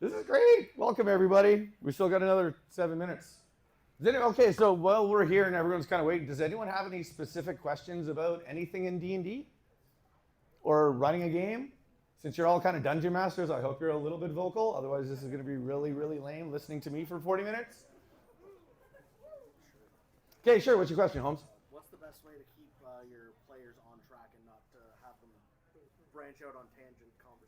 This is great. Welcome, everybody. We still got another 7 minutes. Okay, so while we're here and everyone's kind of waiting, does anyone have any specific questions about anything in D&D? Or running a game? Since you're all kind of dungeon masters, I hope you're a little bit vocal. Otherwise, this is going to be really, really lame listening to me for 40 minutes. Okay, sure. What's your question, Holmes? What's the best way to keep your players on track and not to have them branch out on tangent conversations?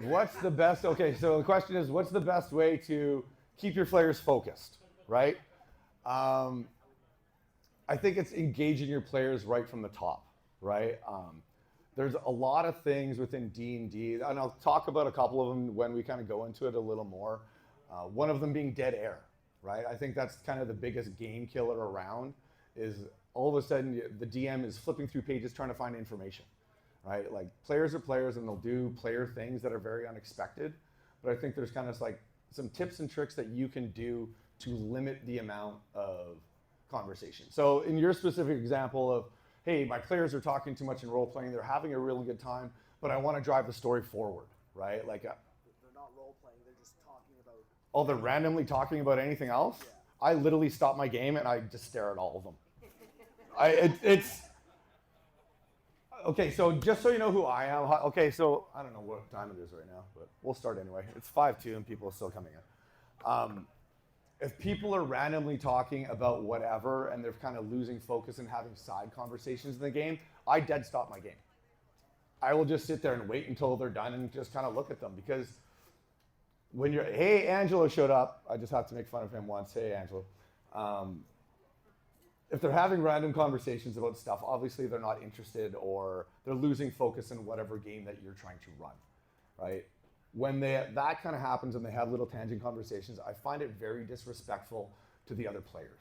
What's the best? Okay, so the question is, what's the best way to keep your players focused, right? I think it's engaging your players right from the top, right? There's a lot of things within D&D, and I'll talk about a couple of them when we kind of go into it a little more. One of them being dead air, right? I think that's kind of the biggest game killer around, is all of a sudden the DM is flipping through pages trying to find information, right? Like players are players and they'll do player things that are very unexpected, but I think there's kind of like some tips and tricks that you can do to limit the amount of conversation. So in your specific example of, hey, my players are talking too much in role playing, they're having a really good time, but I want to drive the story forward, right? Like, they're not role playing, they're just talking about. Oh, they're randomly talking about anything else? Yeah. I literally stop my game and I just stare at all of them. It's okay. So just so you know who I am. Okay, so I don't know what time it is right now, but we'll start anyway. It's 5:02 and people are still coming in. If people are randomly talking about whatever and they're kind of losing focus and having side conversations in the game, I dead stop my game. I will just sit there and wait until they're done and just kind of look at them, because when you're, hey, Angelo showed up. I just have to make fun of him once. Hey, Angelo. If they're having random conversations about stuff, obviously they're not interested or they're losing focus in whatever game that you're trying to run, right? When that kind of happens and they have little tangent conversations, I find it very disrespectful to the other players,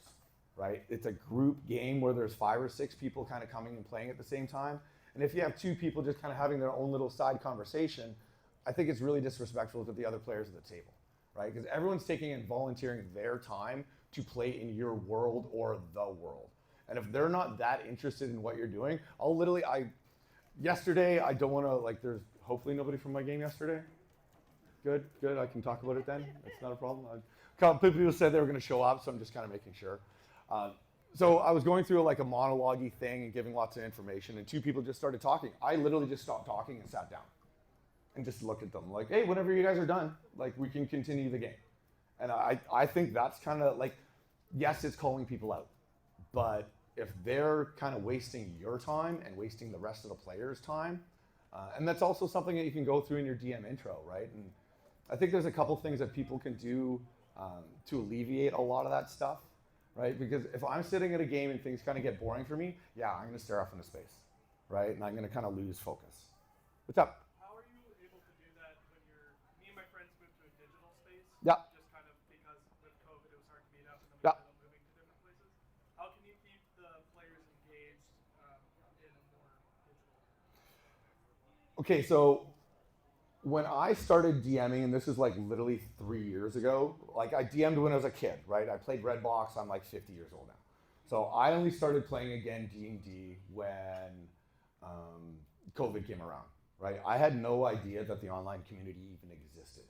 right? It's a group game where there's 5 or 6 people kind of coming and playing at the same time. And if you have 2 people just kind of having their own little side conversation, I think it's really disrespectful to the other players at the table, right? Because everyone's taking and volunteering their time to play in your world or the world. And if they're not that interested in what you're doing, yesterday, I don't want to, like, there's hopefully nobody from my game yesterday. Good, I can talk about it then. It's not a problem. A couple people said they were going to show up, so I'm just kind of making sure. So I was going through like a monologue-y thing and giving lots of information, and 2 people just started talking. I literally just stopped talking and sat down and just looked at them like, hey, whenever you guys are done, like, we can continue the game. And I think that's kind of like, yes, it's calling people out, but if they're kind of wasting your time and wasting the rest of the players' time, and that's also something that you can go through in your DM intro, right? And I think there's a couple things that people can do to alleviate a lot of that stuff, right? Because if I'm sitting at a game and things kind of get boring for me, yeah, I'm going to stare off into space, right? And I'm going to kind of lose focus. What's up? How are you able to do that when me and my friends moved to a digital space? Yeah. Just kind of because with COVID it was hard to meet up and then we Yeah. ended up moving to different places. How can you keep the players engaged in a more digital? Okay, so when I started DMing, and this is like literally 3 years ago, like I DM'd when I was a kid, right? I played Redbox, I'm like 50 years old now. So I only started playing again D&D when COVID came around, right? I had no idea that the online community even existed.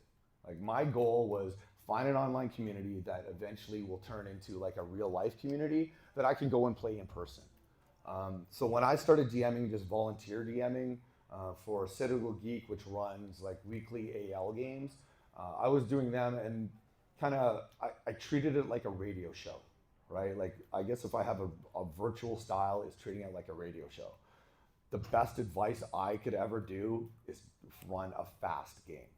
Like my goal was find an online community that eventually will turn into like a real life community that I can go and play in person. So when I started DMing, just volunteer DMing, for Citadel Geek, which runs like weekly AL games. I was doing them and kind of, I treated it like a radio show, right? Like, I guess if I have a virtual style, is treating it like a radio show. The best advice I could ever do is run a fast game.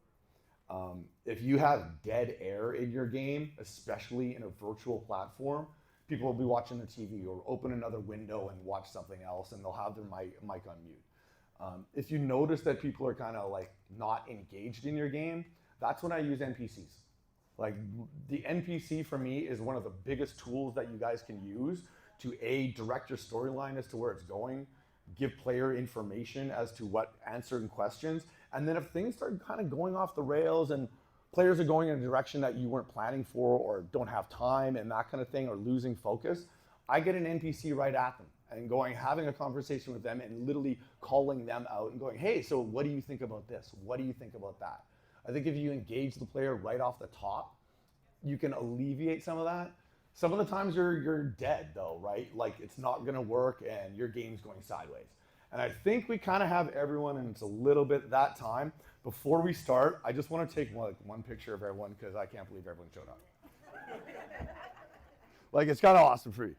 If you have dead air in your game, especially in a virtual platform, people will be watching the TV or open another window and watch something else, and they'll have their mic on mute. If you notice that people are kind of like not engaged in your game, that's when I use NPCs. Like the NPC for me is one of the biggest tools that you guys can use to direct your storyline as to where it's going, give player information as to what answering questions, and then if things start kind of going off the rails and players are going in a direction that you weren't planning for or don't have time and that kind of thing or losing focus, I get an NPC right at them and having a conversation with them and literally calling them out and going, hey, so what do you think about this? What do you think about that? I think if you engage the player right off the top, you can alleviate some of that. Some of the times you're dead though, right? Like it's not gonna work and your game's going sideways. And I think we kind of have everyone, and it's a little bit that time. Before we start, I just want to take one picture of everyone because I can't believe everyone showed up. Like it's kind of awesome for you.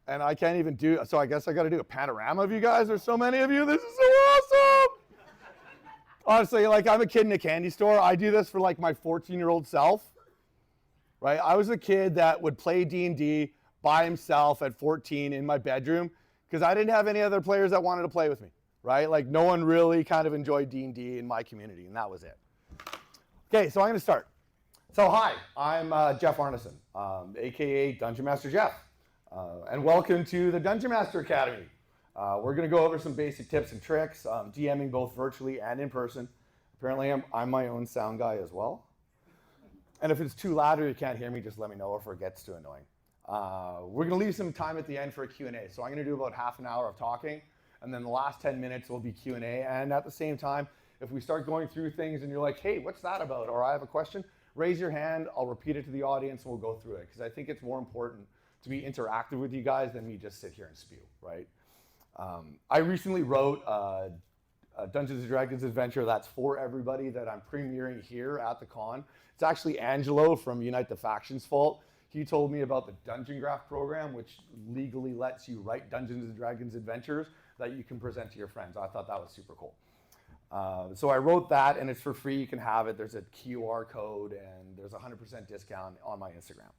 And I can't even do, so I guess I got to do a panorama of you guys. There's so many of you. This is so awesome. Honestly, like I'm a kid in a candy store. I do this for like my 14-year-old self, right? I was a kid that would play D&D by himself at 14 in my bedroom because I didn't have any other players that wanted to play with me, right? Like no one really kind of enjoyed D&D in my community, and that was it. Okay, so I'm going to start. So hi, I'm Jeff Arneson, aka DungeonMasterJeff, and welcome to the Dungeon Master Academy. We're going to go over some basic tips and tricks, DMing both virtually and in person. Apparently I'm my own sound guy as well. And if it's too loud or you can't hear me, just let me know if it gets too annoying. We're going to leave some time at the end for a Q&A. So I'm going to do about half an hour of talking, and then the last 10 minutes will be Q&A. And at the same time, if we start going through things and you're like, hey, what's that about? Or I have a question, raise your hand. I'll repeat it to the audience and we'll go through it. Because I think it's more important to be interactive with you guys than me just sit here and spew, right? I recently wrote a Dungeons & Dragons adventure that's for everybody that I'm premiering here at the con. It's actually Angelo from Unite the Factions' fault. He told me about the Dungeon Graph program, which legally lets you write Dungeons & Dragons adventures that you can present to your friends. I thought that was super cool. So I wrote that, and it's for free. You can have it. There's a QR code, and there's a 100% discount on my Instagram.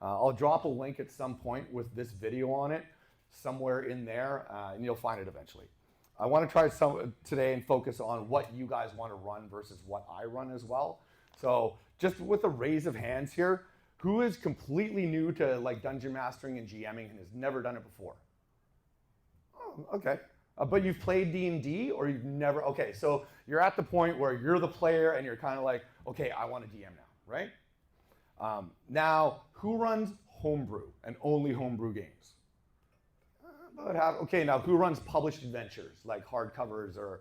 I'll drop a link at some point with this video on it, somewhere in there, and you'll find it eventually. I want to try some today and focus on what you guys want to run versus what I run as well. So just with a raise of hands here, who is completely new to like dungeon mastering and GMing and has never done it before? Oh, okay. But you've played D&D or you've never, okay, so you're at the point where you're the player and you're kind of like, okay, I want to DM now, right? Now, who runs homebrew and only homebrew games? Okay, now who runs published adventures like hardcovers or,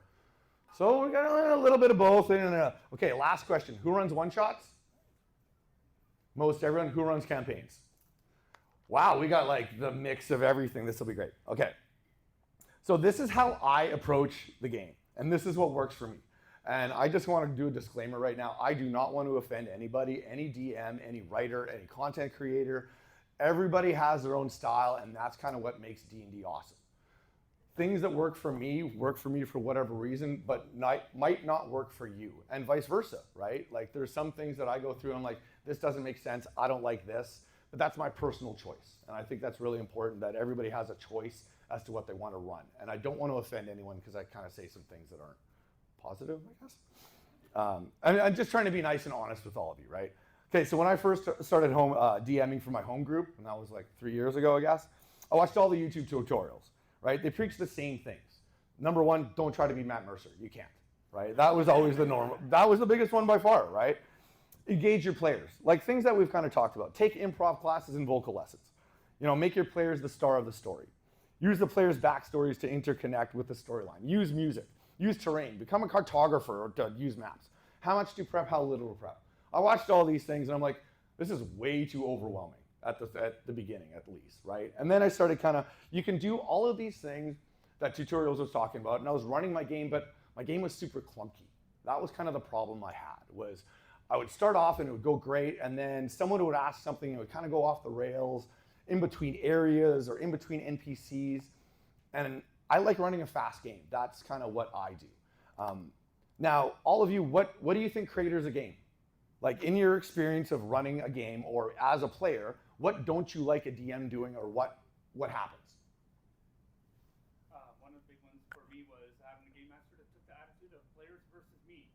so we got a little bit of both. Okay, last question, who runs one-shots? Most everyone. Who runs campaigns? Wow, we got like the mix of everything. This will be great. Okay. So this is how I approach the game, and this is what works for me. And I just want to do a disclaimer right now. I do not want to offend anybody, any DM, any writer, any content creator. Everybody has their own style, and that's kind of what makes D&D awesome. Things that work for me for whatever reason, but might not work for you, and vice versa, right? Like there's some things that I go through and I'm like, this doesn't make sense, I don't like this, but that's my personal choice. And I think that's really important that everybody has a choice as to what they want to run. And I don't want to offend anyone because I kind of say some things that aren't positive, I guess. I'm just trying to be nice and honest with all of you, right? Okay, so when I first started DMing for my home group, and that was like 3 years ago, I guess, I watched all the YouTube tutorials, right? They preach the same things. Number one, don't try to be Matt Mercer. You can't, right? That was always the norm. That was the biggest one by far, right? Engage your players. Like things that we've kind of talked about. Take improv classes and vocal lessons. You know, make your players the star of the story. Use the players' backstories to interconnect with the storyline. Use music. Use terrain. Become a cartographer or to use maps. How much do you prep? How little to prep? I watched all these things and I'm like, this is way too overwhelming at the beginning at least, right? And then I started kind of, you can do all of these things that tutorials was talking about, and I was running my game, but my game was super clunky. That was kind of the problem I had, was I would start off and it would go great, and then someone would ask something and it would kind of go off the rails in between areas or in between NPCs, and I like running a fast game. That's kind of what I do. Now, all of you, what do you think creators a game? Like in your experience of running a game or as a player, what don't you like a DM doing, or what happens? One of the big ones for me was having a game master that took the attitude of players versus me.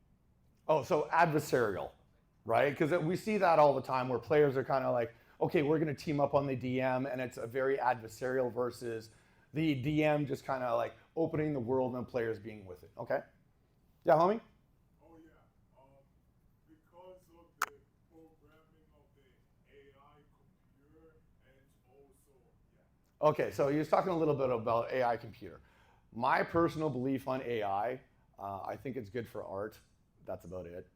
Oh, so adversarial, right? Because we see that all the time where players are kind of like, okay, we're going to team up on the DM, and it's a very adversarial versus the DM just kind of like opening the world and players being with it. Okay? Yeah, homie? Oh, yeah. Because of the programming of the AI computer, and also, yeah. Okay, so he was talking a little bit about AI computer. My personal belief on AI, I think it's good for art. That's about it.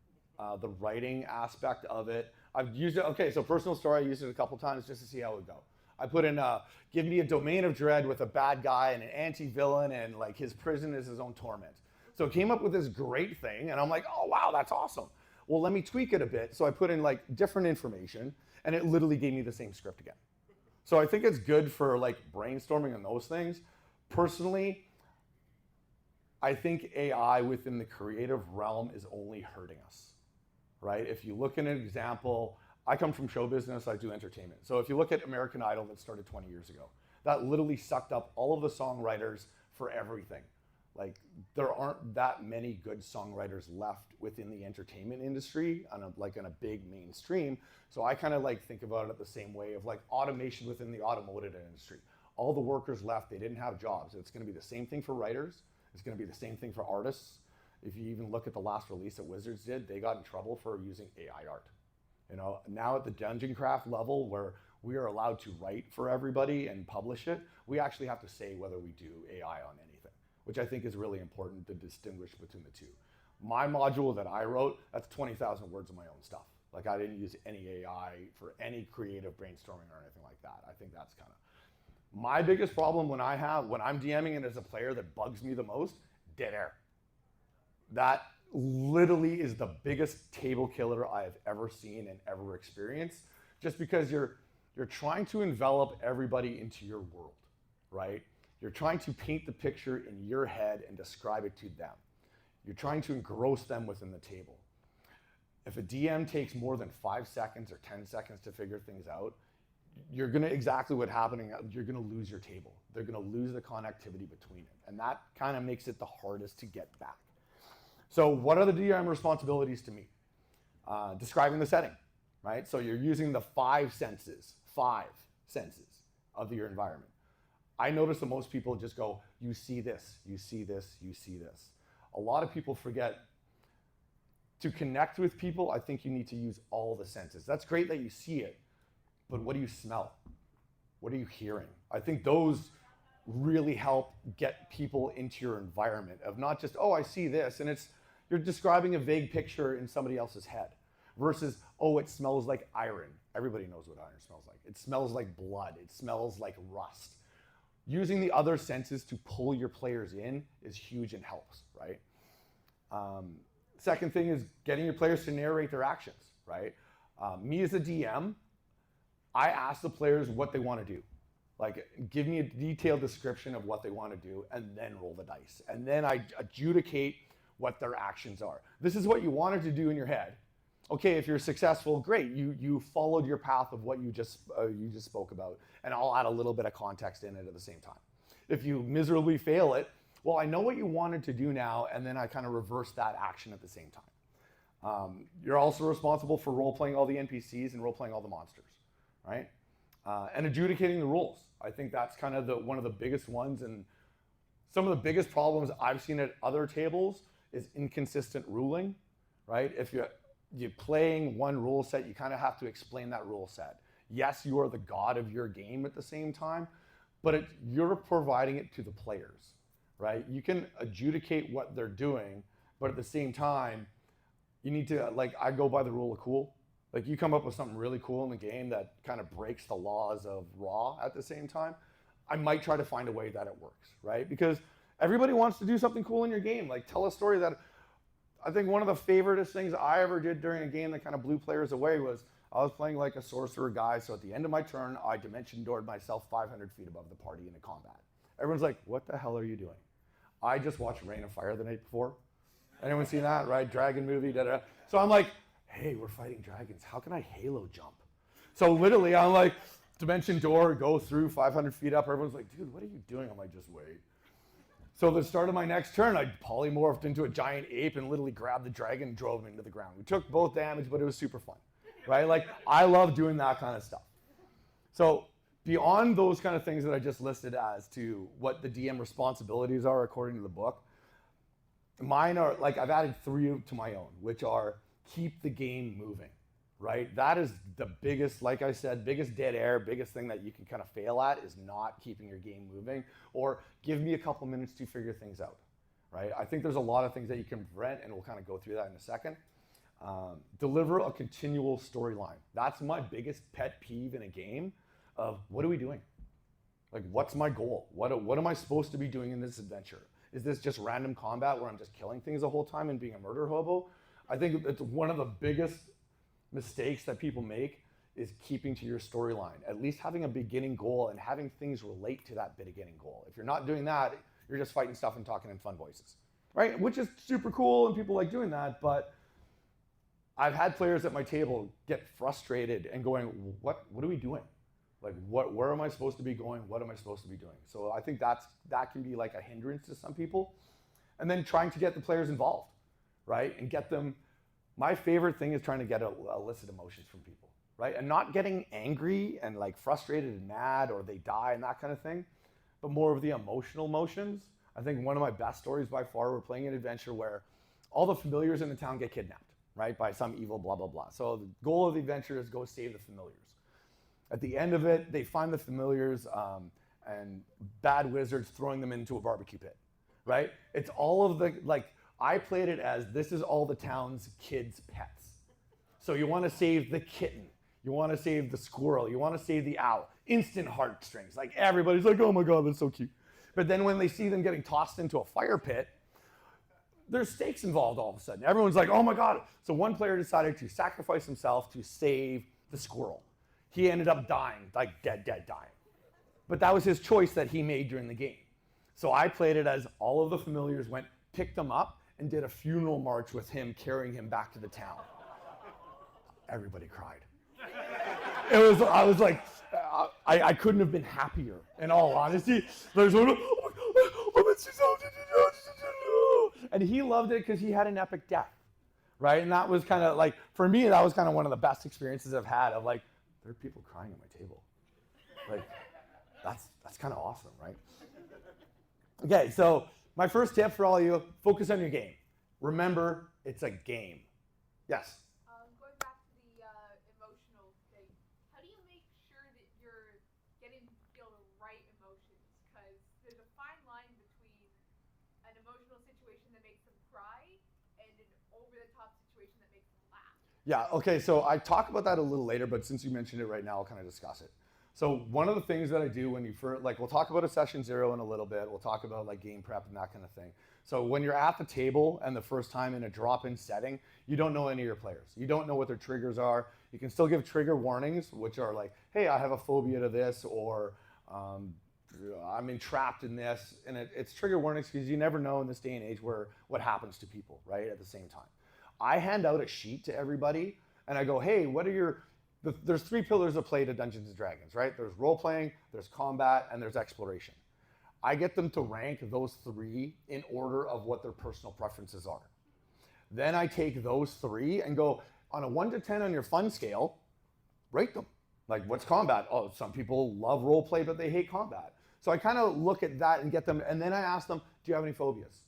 the writing aspect of it. I've used it, okay, so personal story, I used it a couple times just to see how it would go. I put in, give me a domain of dread with a bad guy and an anti-villain, and like his prison is his own torment. So it came up with this great thing, and I'm like, oh wow, that's awesome. Well, let me tweak it a bit. So I put in like different information, and it literally gave me the same script again. So I think it's good for like brainstorming and those things. Personally, I think AI within the creative realm is only hurting us, right? If you look at an example, I come from show business, I do entertainment. So if you look at American Idol that started 20 years ago, that literally sucked up all of the songwriters for everything. Like there aren't that many good songwriters left within the entertainment industry on a big mainstream. So I kind of like think about it the same way of like automation within the automotive industry. All the workers left, they didn't have jobs. It's gonna be the same thing for writers. It's gonna be the same thing for artists. If you even look at the last release that Wizards did, they got in trouble for using AI art. You know, now at the dungeon craft level where we are allowed to write for everybody and publish it, we actually have to say whether we do AI on anything, which I think is really important to distinguish between the two. My module that I wrote, that's 20,000 words of my own stuff. Like I didn't use any AI for any creative brainstorming or anything like that. I think that's kind of my biggest problem when I'm DMing and as a player that bugs me the most, dead air. That literally is the biggest table killer I have ever seen and ever experienced, just because you're trying to envelop everybody into your world, right? You're trying to paint the picture in your head and describe it to them. You're trying to engross them within the table. If a DM takes more than 5 seconds or 10 seconds to figure things out, you're gonna exactly what happening, you're gonna lose your table. They're gonna lose the connectivity between it. And that kind of makes it the hardest to get back. So what are the DM responsibilities to me? Describing the setting, right? So you're using the five senses of your environment. I notice that most people just go, you see this, you see this, you see this. A lot of people forget to connect with people. I think you need to use all the senses. That's great that you see it, but what do you smell? What are you hearing? I think those really help get people into your environment of not just, oh, I see this, and you're describing a vague picture in somebody else's head versus, oh, it smells like iron. Everybody knows what iron smells like. It smells like blood. It smells like rust. Using the other senses to pull your players in is huge and helps, right? Second thing is getting your players to narrate their actions, right? Me as a DM, I ask the players what they want to do. Like, give me a detailed description of what they want to do and then roll the dice. And then I adjudicate what their actions are. This is what you wanted to do in your head. Okay, if you're successful, great. You followed your path of what you just spoke about, and I'll add a little bit of context in it at the same time. If you miserably fail it, well, I know what you wanted to do now, and then I kind of reverse that action at the same time. You're also responsible for role-playing all the NPCs and role-playing all the monsters, right? And adjudicating the rules. I think that's kind of one of the biggest ones, and some of the biggest problems I've seen at other tables is inconsistent ruling, right? If you're playing one rule set, you kind of have to explain that rule set. Yes, you are the god of your game at the same time, but you're providing it to the players, right? You can adjudicate what they're doing, but at the same time, you need to, like, I go by the rule of cool. Like, you come up with something really cool in the game that kind of breaks the laws of raw at the same time, I might try to find a way that it works, right? Because everybody wants to do something cool in your game. Like, tell a story that, I think one of the favoriteest things I ever did during a game that kind of blew players away was I was playing like a sorcerer guy, so at the end of my turn, I dimension doored myself 500 feet above the party into combat. Everyone's like, what the hell are you doing? I just watched Rain of Fire the night before. Anyone seen that, right? Dragon movie, da-da. So I'm like, hey, we're fighting dragons. How can I Halo jump? So literally, I'm like, dimension door, go through 500 feet up. Everyone's like, dude, what are you doing? I'm like, just wait. So the start of my next turn, I polymorphed into a giant ape and literally grabbed the dragon and drove him into the ground. We took both damage, but it was super fun, right? Like, I love doing that kind of stuff. So beyond those kind of things that I just listed as to what the DM responsibilities are according to the book, mine are, like, I've added 3 to my own, which are keep the game moving, right? That is the biggest, like I said, biggest dead air, biggest thing that you can kind of fail at is not keeping your game moving, or give me a couple minutes to figure things out, right? I think there's a lot of things that you can prevent, and we'll kind of go through that in a second. Deliver a continual storyline. That's my biggest pet peeve in a game of what are we doing? Like, what's my goal? What am I supposed to be doing in this adventure? Is this just random combat where I'm just killing things the whole time and being a murder hobo? I think it's one of the biggest mistakes that people make is keeping to your storyline, at least having a beginning goal and having things relate to that beginning goal. If you're not doing that, you're just fighting stuff and talking in fun voices, right? Which is super cool and people like doing that, but I've had players at my table get frustrated and going, what are we doing? Like, where am I supposed to be going? What am I supposed to be doing? So I think that can be like a hindrance to some people. And then trying to get the players involved, right? And get them, my favorite thing is trying to get elicit emotions from people, right? And not getting angry and like frustrated and mad or they die and that kind of thing, but more of the emotional emotions. I think one of my best stories by far, we're playing an adventure where all the familiars in the town get kidnapped, right? By some evil blah, blah, blah. So the goal of the adventure is go save the familiars. At the end of it, they find the familiars and bad wizards throwing them into a barbecue pit, right? It's all of the, like, I played it as this is all the town's kids' pets. So you want to save the kitten. You want to save the squirrel. You want to save the owl. Instant heartstrings. Like, everybody's like, oh my God, that's so cute. But then when they see them getting tossed into a fire pit, there's stakes involved all of a sudden. Everyone's like, oh my God. So one player decided to sacrifice himself to save the squirrel. He ended up dying, like dead dying. But that was his choice that he made during the game. So I played it as all of the familiars went, picked him up, and did a funeral march with him carrying him back to the town. Everybody cried. I was like, I couldn't have been happier, in all honesty. There's one, and he loved it because he had an epic death, right? And that was kind of like, for me, that was kind of one of the best experiences I've had of like, there are people crying at my table. Like, that's kind of awesome, right? Okay, so my first tip for all of you, focus on your game. Remember, it's a game. Yes? Going back to the emotional thing, how do you make sure that you're getting to feel the right emotions? Because there's a fine line between an emotional situation that makes them cry and an over-the-top situation that makes them laugh. Yeah, okay, so I talk about that a little later, but since you mentioned it right now, I'll kind of discuss it. So one of the things that I do when you first, like, we'll talk about a session zero in a little bit. We'll talk about like game prep and that kind of thing. So when you're at the table and the first time in a drop-in setting, you don't know any of your players. You don't know what their triggers are. You can still give trigger warnings, which are like, hey, I have a phobia to this, or I'm entrapped in this. And it's trigger warnings because you never know in this day and age what happens to people, right, at the same time. I hand out a sheet to everybody and I go, hey, what are your, there's 3 pillars of play to Dungeons & Dragons, right? There's role-playing, there's combat, and there's exploration. I get them to rank those 3 in order of what their personal preferences are. Then I take those 3 and go, on a 1 to 10 on your fun scale, rate them. Like, what's combat? Oh, some people love role-play, but they hate combat. So I kind of look at that and get them, and then I ask them, do you have any phobias?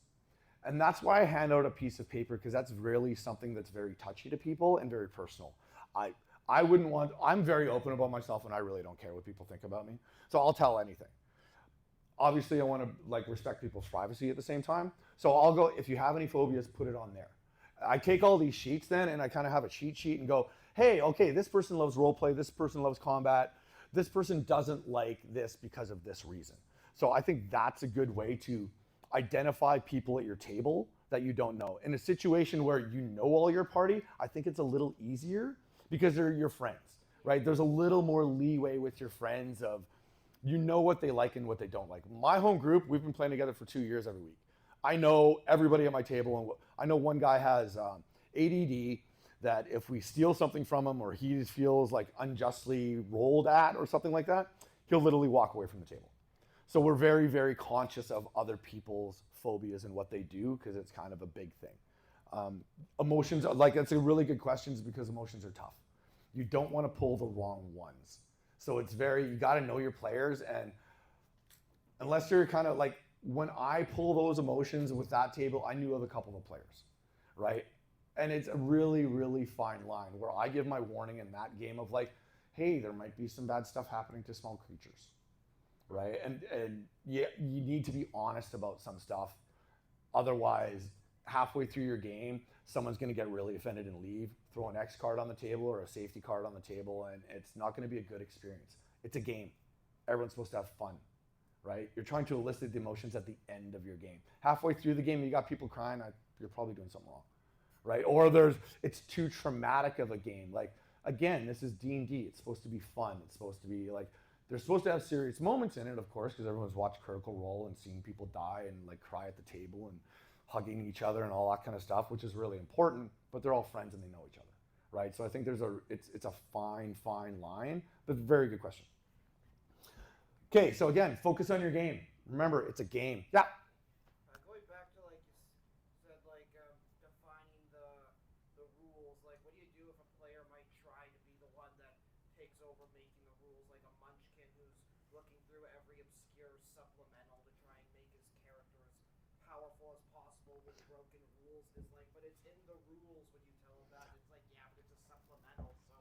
And that's why I hand out a piece of paper, because that's really something that's very touchy to people and very personal. I wouldn't want, I'm very open about myself and I really don't care what people think about me. So I'll tell anything. Obviously I want to like respect people's privacy at the same time. So I'll go, if you have any phobias, put it on there. I take all these sheets then and I kind of have a cheat sheet and go, hey, okay, this person loves roleplay, this person loves combat, this person doesn't like this because of this reason. So I think that's a good way to identify people at your table that you don't know. In a situation where you know all your party, I think it's a little easier because they're your friends, right? There's a little more leeway with your friends of, you know what they like and what they don't like. My home group, we've been playing together for 2 years every week. I know everybody at my table, and I know one guy has ADD, that if we steal something from him or he feels like unjustly rolled at or something like that, he'll literally walk away from the table. So we're very, very conscious of other people's phobias and what they do because it's kind of a big thing. Emotions, like that's a really good question because emotions are tough. You don't want to pull the wrong ones. So it's you got to know your players, and unless you're kind of like, when I pull those emotions with that table, I knew of a couple of players, right? And it's a really, really fine line where I give my warning in that game of like, hey, there might be some bad stuff happening to small creatures, right? And yeah, you need to be honest about some stuff. Otherwise, halfway through your game, someone's going to get really offended and leave, throw an X card on the table or a safety card on the table, and it's not going to be a good experience. It's a game. Everyone's supposed to have fun, right? You're trying to elicit the emotions at the end of your game. Halfway through the game, you got people crying, you're probably doing something wrong, right? Or it's too traumatic of a game. Like, again, this is D&D. It's supposed to be fun. It's supposed to be like, they're supposed to have serious moments in it, of course, because everyone's watched Critical Role and seen people die and like cry at the table and hugging each other and all that kind of stuff, which is really important, but they're all friends and they know each other, right? So I think it's a fine line, but very good question. Okay, so again, focus on your game. Remember, it's a game. Yeah. Going back to like you said, like defining the rules. Like, what do you do if a player might try to be the one that takes over making the rules, like a munchkin who's looking through every obscure supplemental to try and make his character as powerful as possible with broken rules? Is like, but it's in the rules when you tell him that. It's like, yeah, but it's a supplemental, so.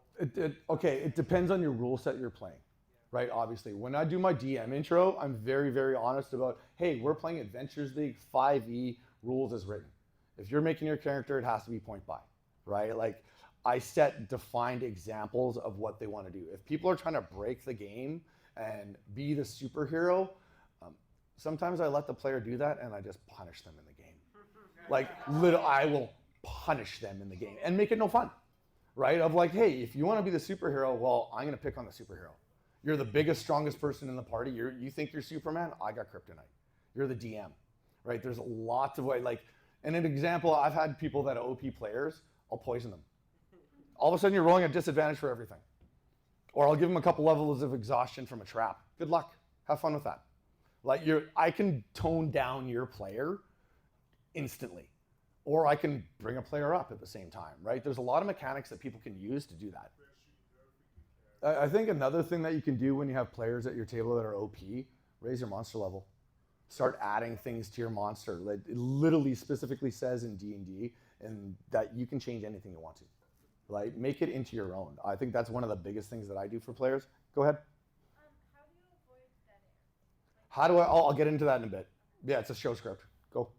Okay, it depends on your rule set you're playing. Right, obviously. When I do my DM intro, I'm very, very honest about, hey, we're playing Adventures League 5e, rules as written. If you're making your character, it has to be point by, right? Like, I set defined examples of what they want to do. If people are trying to break the game and be the superhero, sometimes I let the player do that and I just punish them in the game. Like, I will punish them in the game and make it no fun, right? Of like, hey, if you want to be the superhero, well, I'm going to pick on the superhero. You're the biggest, strongest person in the party. You think you're Superman? I got kryptonite. You're the DM, right? There's lots of ways. Like, and an example, I've had people that are OP players, I'll poison them. All of a sudden, you're rolling a disadvantage for everything. Or I'll give them a couple levels of exhaustion from a trap. Good luck. Have fun with that. Like, I can tone down your player instantly. Or I can bring a player up at the same time, right? There's a lot of mechanics that people can use to do that. I think another thing that you can do when you have players at your table that are OP, raise your monster level. Start adding things to your monster. It literally specifically says in D&D and that you can change anything you want to. Right? Make it into your own. I think that's one of the biggest things that I do for players. Go ahead. How do you avoid dead air? I'll get into that in a bit. Yeah, it's a show script. Go.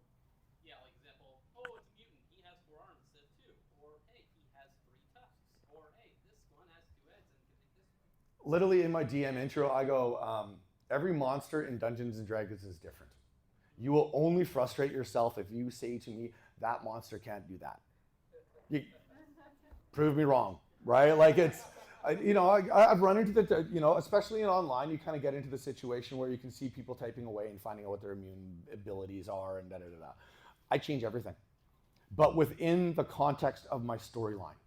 Yeah, like example, oh, it's a mutant. He has 4 arms instead of 2. Or, hey, he has 3 tusks. Or, hey, this one has 2 heads and can take this one. Literally in my DM intro, I go, every monster in Dungeons & Dragons is different. You will only frustrate yourself if you say to me, that monster can't do that. Prove me wrong, right? Like I've run into especially in online, you kind of get into the situation where you can see people typing away and finding out what their immune abilities are and da-da-da-da. I change everything, but within the context of my storyline.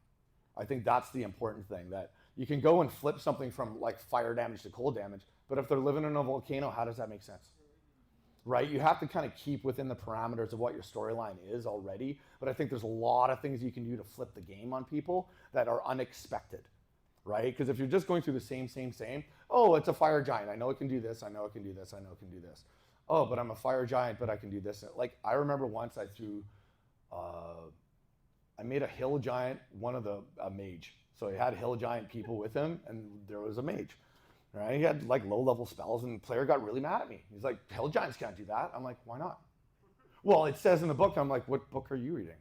I think that's the important thing, that you can go and flip something from like fire damage to cold damage, but if they're living in a volcano, how does that make sense? Right? You have to kind of keep within the parameters of what your storyline is already, but I think there's a lot of things you can do to flip the game on people that are unexpected, right? Because if you're just going through the same, oh, it's a fire giant. I know it can do this. I know it can do this. I know it can do this. Oh, but I'm a fire giant, but I can do this. Like, I remember once I made a hill giant, a mage. So he had hill giant people with him, and there was a mage. Right? He had like low-level spells, and the player got really mad at me. He's like, hill giants can't do that. I'm like, why not? Well, it says in the book. I'm like, what book are you reading?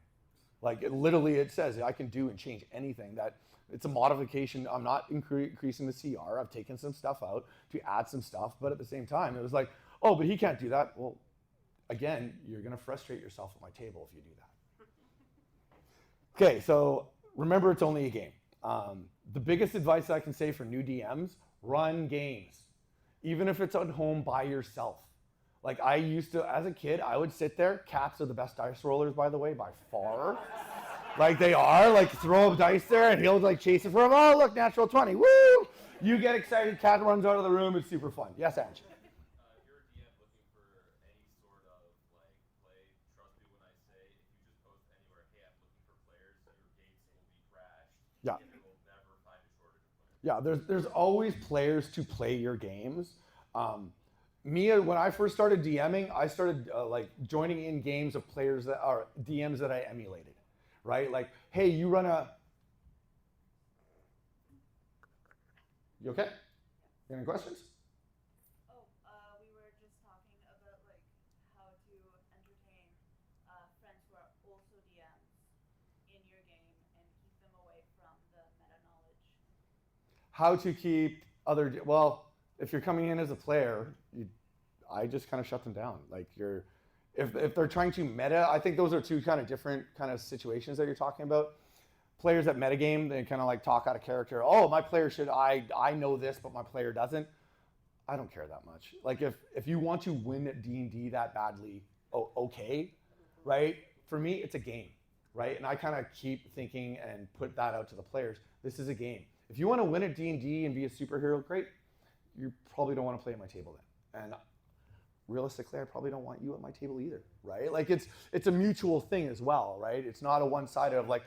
Like, it says I can do and change anything. That it's a modification. I'm not increasing the CR. I've taken some stuff out to add some stuff, but at the same time, it was like, oh, but he can't do that. Well, again, you're going to frustrate yourself at my table if you do that. Okay, so remember, it's only a game. The biggest advice I can say for new DMs, run games. Even if it's at home by yourself. Like, I used to, as a kid, I would sit there. Cats are the best dice rollers, by the way, by far. Like, they are. Like, throw a dice there, and he'll, like, chase it for him. Oh, look, natural 20. Woo! You get excited. Cat runs out of the room. It's super fun. Yes, Ange? If you're a DM looking for any sort of like play, trust me when I say if you just post anywhere, hey, I'm looking for players, your gates will be crashed. Yeah. And you will never find a shortage of players. Yeah, there's always players to play your games. When I first started DMing, I started joining in games of players that are DMs that I emulated, right? Like, hey, you run a. You okay? You have any questions? Oh, we were just talking about like how to entertain friends who are also how to keep well, if you're coming in as a player, I just kind of shut them down. Like if they're trying to meta, I think those are two kind of different kind of situations that you're talking about. Players that metagame, they kind of like talk out of character. Oh, my player should, I know this, but my player doesn't. I don't care that much. Like if you want to win at D&D that badly, okay, right? For me, it's a game, right? And I kind of keep thinking and put that out to the players. This is a game. If you want to win at D&D and be a superhero, great. You probably don't want to play at my table then. And realistically, I probably don't want you at my table either, right? Like it's a mutual thing as well, right? It's not a one-sided of like,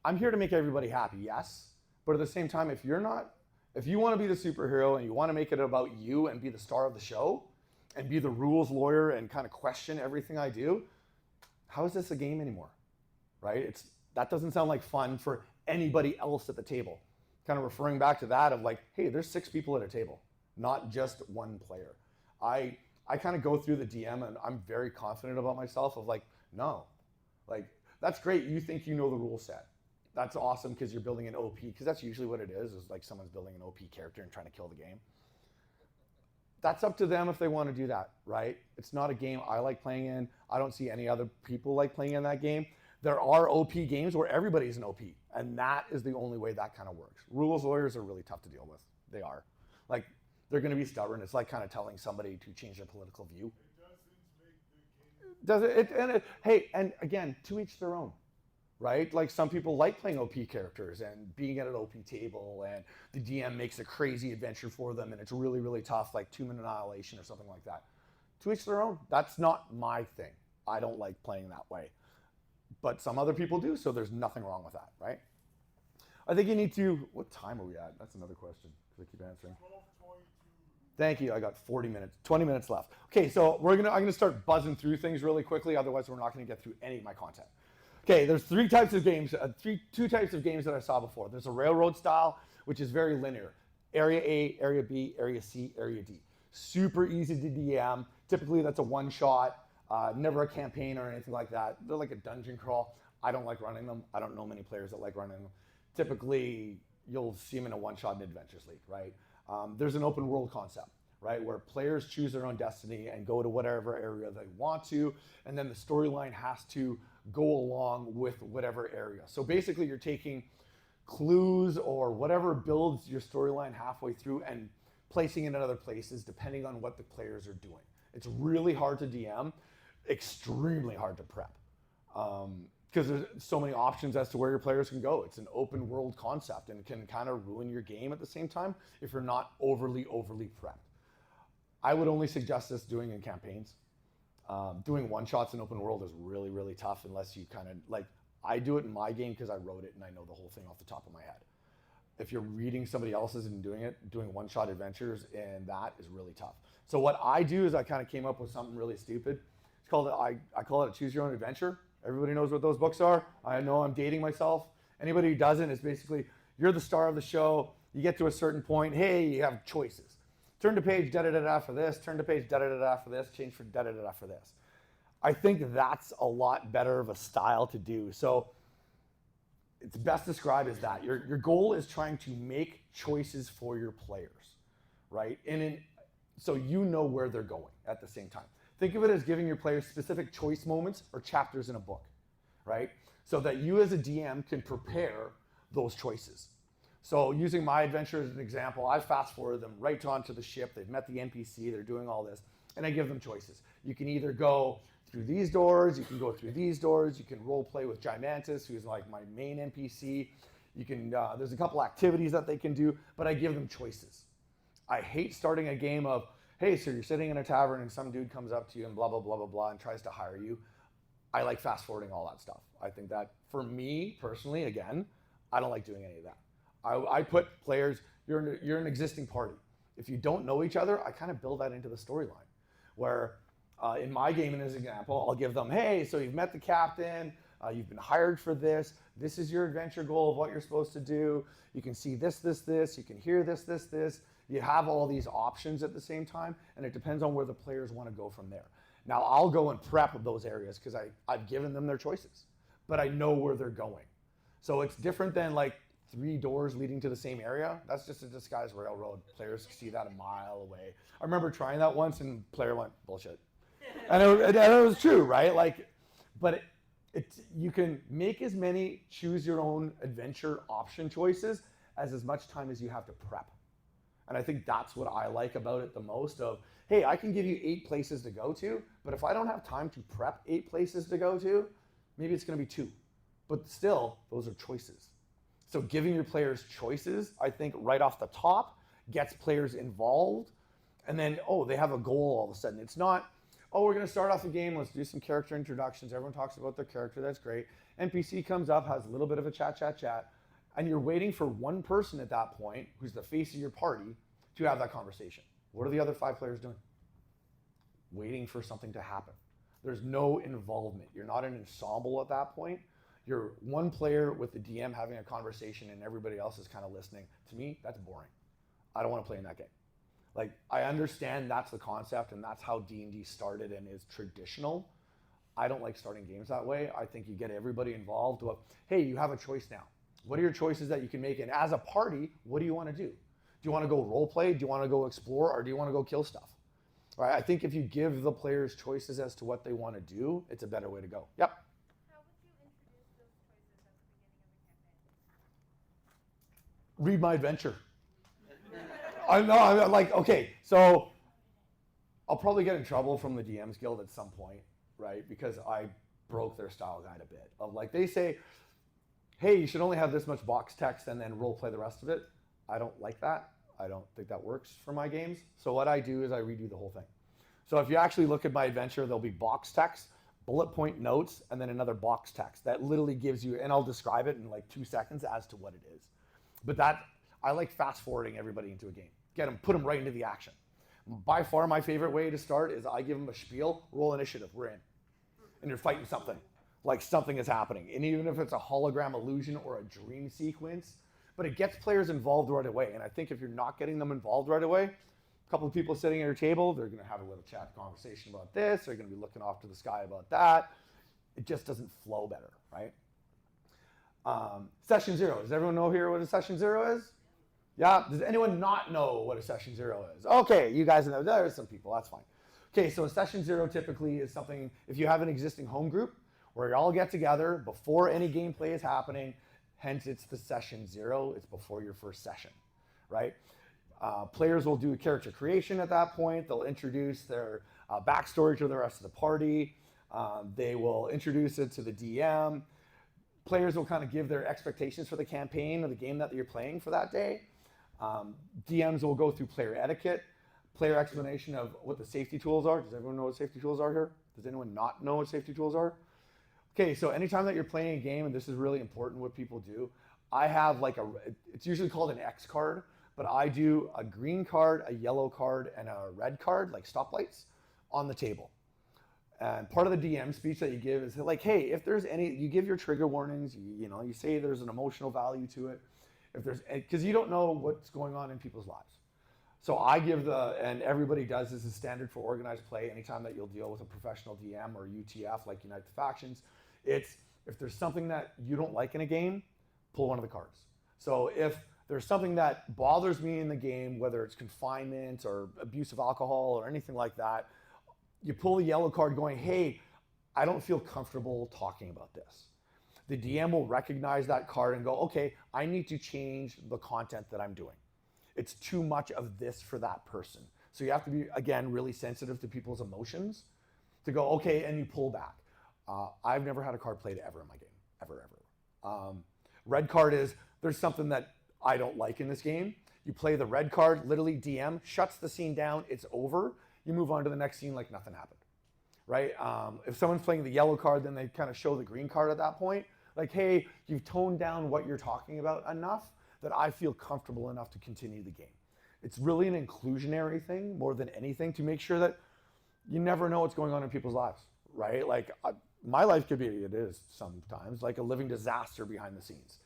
I'm here to make everybody happy, yes. But at the same time, if you want to be the superhero and you want to make it about you and be the star of the show and be the rules lawyer and kind of question everything I do, how is this a game anymore, right? That doesn't sound like fun for anybody else at the table. Kind of referring back to that of like, hey, there's 6 people at a table, not just one player. I kind of go through the DM and I'm very confident about myself of like, no, like that's great. You think you know the rule set. That's awesome because you're building an OP, because that's usually what it is like someone's building an OP character and trying to kill the game. That's up to them if they want to do that, right? It's not a game I like playing in. I don't see any other people like playing in that game. There are OP games where everybody's an OP, and that is the only way that kind of works. Rules lawyers are really tough to deal with. They are. Like, they're going to be stubborn. It's like kind of telling somebody to change their political view. It doesn't make the game. Does it? Hey, and again, to each their own. Right? Like some people like playing OP characters and being at an OP table and the DM makes a crazy adventure for them and it's really, really tough, like 2-minute annihilation or something like that. To each their own. That's not my thing. I don't like playing that way. But some other people do, so there's nothing wrong with that, right? I think you need to, what time are we at? That's another question, because I keep answering. 12:22. Thank you, I got 40 minutes, 20 minutes left. Okay, so I'm gonna start buzzing through things really quickly, otherwise we're not gonna get through any of my content. Okay, there's 3 types of games, two types of games that I saw before. There's a railroad style, which is very linear. Area A, Area B, Area C, Area D. Super easy to DM. Typically that's a one-shot, never a campaign or anything like that. They're like a dungeon crawl. I don't like running them. I don't know many players that like running them. Typically, you'll see them in a one-shot in Adventures League, right? There's an open world concept, right, where players choose their own destiny and go to whatever area they want to, and then the storyline has to go along with whatever area. So basically you're taking clues or whatever builds your storyline halfway through and placing it in other places depending on what the players are doing. It's really hard to DM, extremely hard to prep, because there's so many options as to where your players can go. It's an open world concept and can kind of ruin your game at the same time if you're not overly prepped. I would only suggest this doing in campaigns. Doing one-shots in open world is really, really tough unless you kind of, like, I do it in my game because I wrote it and I know the whole thing off the top of my head. If you're reading somebody else's and doing it, doing one-shot adventures, and that is really tough. So what I do is I kind of came up with something really stupid. It's called, I call it a choose your own adventure. Everybody knows what those books are. I know I'm dating myself. Anybody who doesn't, it's basically, you're the star of the show. You get to a certain point, hey, you have choices. Turn to page da-da-da-da for this, turn to page da-da-da-da for this, change for da-da-da-da for this. I think that's a lot better of a style to do. So it's best described as that. Your goal is trying to make choices for your players, right? So you know where they're going at the same time. Think of it as giving your players specific choice moments or chapters in a book, right? So that you as a DM can prepare those choices. So using my adventure as an example, I fast forward them right onto the ship. They've met the NPC, they're doing all this, and I give them choices. You can either go through these doors, you can go through these doors, you can role play with Gimantis, who's like my main NPC. You can, there's a couple activities that they can do, but I give them choices. I hate starting a game of, hey, so you're sitting in a tavern and some dude comes up to you and blah, blah, blah, blah, blah, and tries to hire you. I like fast forwarding all that stuff. I think that for me personally, again, I don't like doing any of that. I put players, you're an existing party. If you don't know each other, I kind of build that into the storyline. Where in my game, as an example, I'll give them, hey, so you've met the captain, you've been hired for this is your adventure goal of what you're supposed to do, you can see this, you can hear this. You have all these options at the same time, and it depends on where the players want to go from there. Now, I'll go and prep those areas because I've given them their choices, but I know where they're going. So it's different than like 3 doors leading to the same area, that's just a disguised railroad. Players see that a mile away. I remember trying that once, and player went, bullshit. And it was true, right? Like, but you can make as many choose your own adventure option choices as much time as you have to prep. And I think that's what I like about it the most of, hey, I can give you 8 places to go to, but if I don't have time to prep 8 places to go to, maybe it's gonna be 2. But still, those are choices. So giving your players choices, I think right off the top, gets players involved. And then, oh, they have a goal all of a sudden. It's not, oh, we're gonna start off the game, let's do some character introductions. Everyone talks about their character, that's great. NPC comes up, has a little bit of a chat. And you're waiting for one person at that point, who's the face of your party, to have that conversation. What are the other 5 players doing? Waiting for something to happen. There's no involvement. You're not an ensemble at that point. You're one player with the DM having a conversation and everybody else is kind of listening. To me, that's boring. I don't want to play in that game. Like, I understand that's the concept and that's how D&D started and is traditional. I don't like starting games that way. I think you get everybody involved. Well, hey, you have a choice now. What are your choices that you can make? And as a party, what do you want to do? Do you want to go role play? Do you want to go explore? Or do you want to go kill stuff? Right? I think if you give the players choices as to what they want to do, it's a better way to go. Yep. How would you introduce those choices at the beginning of the campaign? Read my adventure. I know, I'm like, okay, so I'll probably get in trouble from the DMs Guild at some point, right? Because I broke their style guide a bit. Of like, they say, hey, you should only have this much box text and then role play the rest of it. I don't like that. I don't think that works for my games. So what I do is I redo the whole thing. So if you actually look at my adventure, there'll be box text, bullet point notes, and then another box text that literally gives you, and I'll describe it in like 2 seconds as to what it is. But that, I like fast forwarding everybody into a game. Put them right into the action. By far my favorite way to start is I give them a spiel, roll initiative, we're in. And you're fighting something, like something is happening. And even if it's a hologram illusion or a dream sequence, but it gets players involved right away. And I think if you're not getting them involved right away, a couple of people sitting at your table, they're gonna have a little chat conversation about this, they're gonna be looking off to the sky about that. It just doesn't flow better, right? Session 0, does everyone know here what a session 0 is? Yeah, does anyone not know what a session 0 is? Okay, you guys know, there's some people, that's fine. Okay, so a session 0 typically is something, if you have an existing home group, where you all get together before any gameplay is happening, hence it's the session 0, it's before your first session, right? Players will do character creation at that point, they'll introduce their backstory to the rest of the party, they will introduce it to the DM, players will kind of give their expectations for the campaign or the game that you're playing for that day. DMs will go through player etiquette, player explanation of what the safety tools are. Does everyone know what safety tools are here? Does anyone not know what safety tools are? Okay, so anytime that you're playing a game, and this is really important what people do, I have like it's usually called an X card, but I do a green card, a yellow card, and a red card, like stoplights, on the table. And part of the DM speech that you give is like, hey, if there's any, you give your trigger warnings, you say there's an emotional value to it. If there's, because you don't know what's going on in people's lives. So I give and everybody does this is standard for organized play. Anytime that you'll deal with a professional DM or UTF, like Unite the Factions, it's if there's something that you don't like in a game, pull one of the cards. So if there's something that bothers me in the game, whether it's confinement or abuse of alcohol or anything like that, you pull a yellow card going, hey, I don't feel comfortable talking about this. The DM will recognize that card and go, okay, I need to change the content that I'm doing. It's too much of this for that person. So you have to be, again, really sensitive to people's emotions to go, okay, and you pull back. I've never had a card played ever in my game, ever. Red card is, there's something that I don't like in this game. You play the red card, literally DM, shuts the scene down, it's over. You move on to the next scene like nothing happened, right? If someone's playing the yellow card, then they kind of show the green card at that point. Like, hey, you've toned down what you're talking about enough that I feel comfortable enough to continue the game. It's really an inclusionary thing more than anything to make sure that you never know what's going on in people's lives, right? Like my life could be, it is sometimes, like a living disaster behind the scenes.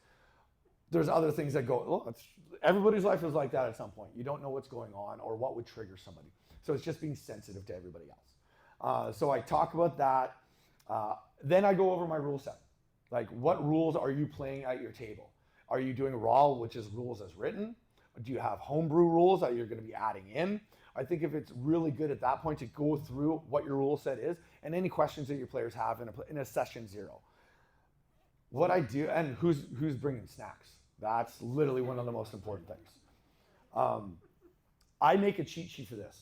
There's other things that go, well, everybody's life is like that at some point. You don't know what's going on or what would trigger somebody. So it's just being sensitive to everybody else. So I talk about that. Then I go over my rule set. Like, what rules are you playing at your table? Are you doing raw, which is rules as written? Do you have homebrew rules that you're going to be adding in? I think if it's really good at that point to go through what your rule set is and any questions that your players have in a session 0. What I do, and who's bringing snacks? That's literally one of the most important things. I make a cheat sheet for this,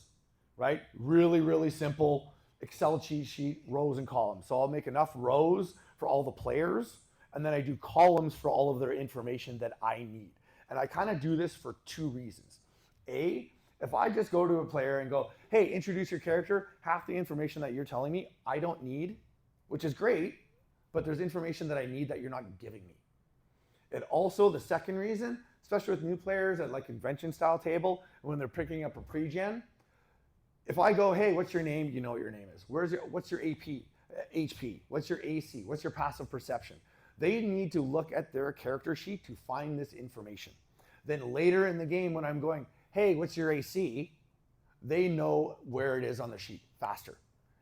right? Really, really simple Excel cheat sheet, rows and columns. So I'll make enough rows for all the players, and then I do columns for all of their information that I need. And I kind of do this for 2 reasons. A, if I just go to a player and go, hey, introduce your character, half the information that you're telling me I don't need, which is great, but there's information that I need that you're not giving me. And also the second reason, especially with new players at like convention style table, when they're picking up a pre-gen, if I go, hey, what's your name? You know what your name is. What's your AP, HP? What's your AC? What's your passive perception? They need to look at their character sheet to find this information. Then later in the game when I'm going, hey, what's your AC? They know where it is on the sheet faster.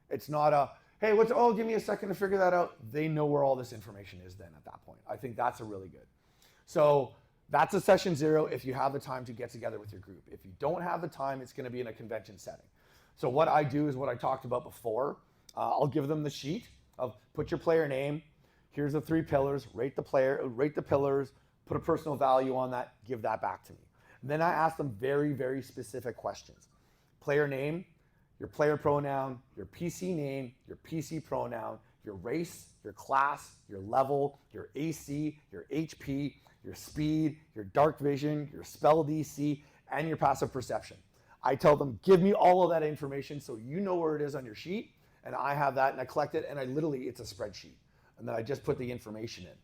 It's not a, hey, give me a second to figure that out. They know where all this information is then at that point. I think that's a really good. So that's a session 0 if you have the time to get together with your group. If you don't have the time, it's going to be in a convention setting. So what I do is what I talked about before. I'll give them the sheet of put your player name. Here's the 3 pillars. Rate the pillars. Put a personal value on that. Give that back to me. And then I ask them very, very specific questions. Player name, your player pronoun, your PC name, your PC pronoun, your race, your class, your level, your AC, your HP, your speed, your dark vision, your spell DC, and your passive perception. I tell them, give me all of that information so you know where it is on your sheet, and I have that, and I collect it, and it's a spreadsheet. And then I just put the information in.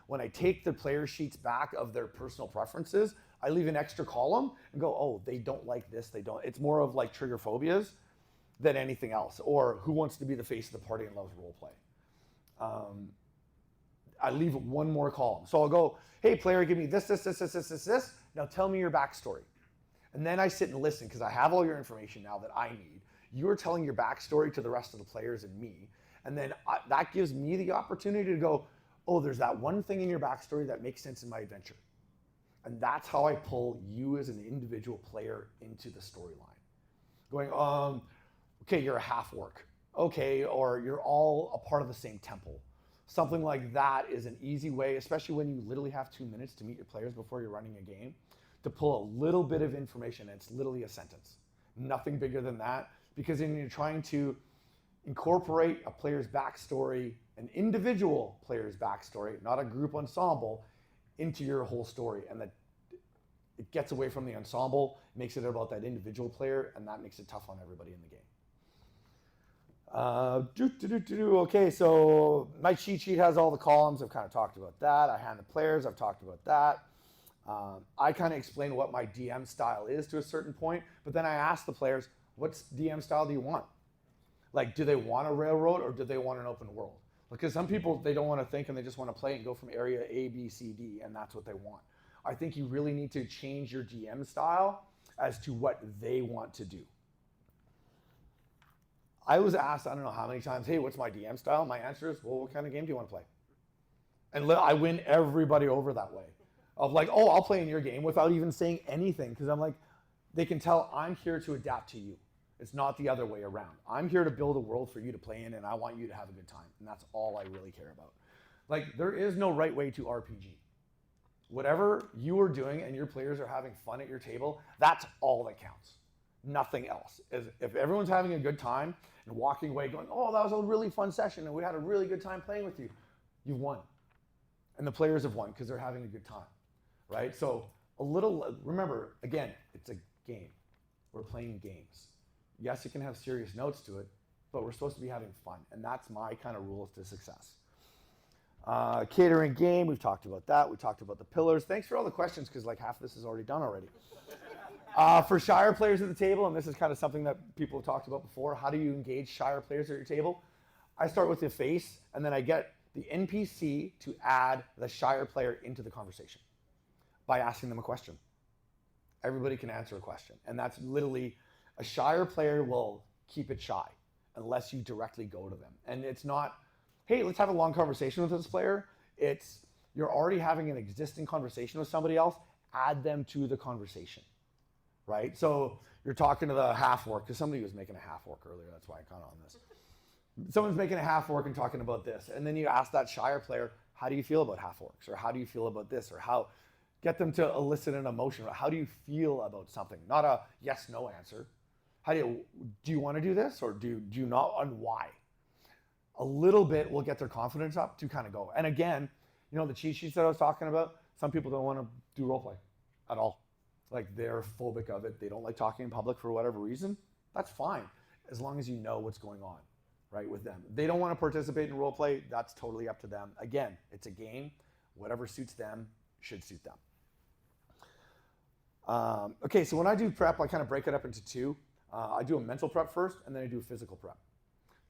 When I take the player sheets back of their personal preferences, I leave an extra column and go, oh, they don't like this, they don't. It's more of like trigger phobias than anything else, or who wants to be the face of the party and loves role play. I leave one more column. So I'll go, hey, player, give me this. Now tell me your backstory. And then I sit and listen because I have all your information now that I need. You're telling your backstory to the rest of the players and me. And then that gives me the opportunity to go, oh, there's that one thing in your backstory that makes sense in my adventure. And that's how I pull you as an individual player into the storyline. Going, okay, you're a half-orc. Okay, or you're all a part of the same temple. Something like that is an easy way, especially when you literally have 2 minutes to meet your players before you're running a game, to pull a little bit of information. It's literally a sentence. Nothing bigger than that, because then you're trying to incorporate a player's backstory, an individual player's backstory, not a group ensemble, into your whole story. And that it gets away from the ensemble, makes it about that individual player, and that makes it tough on everybody in the game. Okay, so my cheat sheet has all the columns. I've kind of talked about that. I hand the players. I've talked about that. I kind of explain what my DM style is to a certain point, but then I ask the players, what DM style do you want? Like, do they want a railroad or do they want an open world? Because some people, they don't want to think and they just want to play and go from area A, B, C, D, and that's what they want. I think you really need to change your DM style as to what they want to do. I was asked, I don't know how many times, hey, what's my DM style? My answer is, well, what kind of game do you want to play? And I win everybody over that way. Of like, oh, I'll play in your game without even saying anything. Because I'm like, they can tell I'm here to adapt to you. It's not the other way around. I'm here to build a world for you to play in, and I want you to have a good time. And that's all I really care about. Like, there is no right way to RPG. Whatever you are doing and your players are having fun at your table, that's all that counts. Nothing else. If everyone's having a good time and walking away going, oh, that was a really fun session and we had a really good time playing with you, you've won. And the players have won because they're having a good time, right? So remember, again, it's a game. We're playing games. Yes, it can have serious notes to it, but we're supposed to be having fun. And that's my kind of rules to success. Catering game, we've talked about that. We talked about the pillars. Thanks for all the questions because like half of this is already done already. For Shire players at the table, and this is kind of something that people have talked about before, how do you engage Shire players at your table? I start with the face, and then I get the NPC to add the Shire player into the conversation by asking them a question. Everybody can answer a question, and that's literally, a Shire player will keep it shy unless you directly go to them. And it's not, hey, let's have a long conversation with this player. It's, you're already having an existing conversation with somebody else, add them to the conversation, right? So you're talking to the half-orc, because somebody was making a half-orc earlier, that's why I got on this. Someone's making a half-orc and talking about this, and then you ask that Shire player, how do you feel about half-orcs? Or how do you feel about this? Or how, get them to elicit an emotion. How do you feel about something? Not a yes, no answer. How do you want to do this? Or do you not, and why? A little bit will get their confidence up to kind of go. And again, you know, the cheat sheets that I was talking about, some people don't want to do roleplay at all. Like they're phobic of it. They don't like talking in public for whatever reason. That's fine, as long as you know what's going on, right, with them. They don't want to participate in roleplay. That's totally up to them. Again, it's a game. Whatever suits them should suit them. Okay, so when I do prep, I kind of break it up into two. I do a mental prep first, and then I do a physical prep.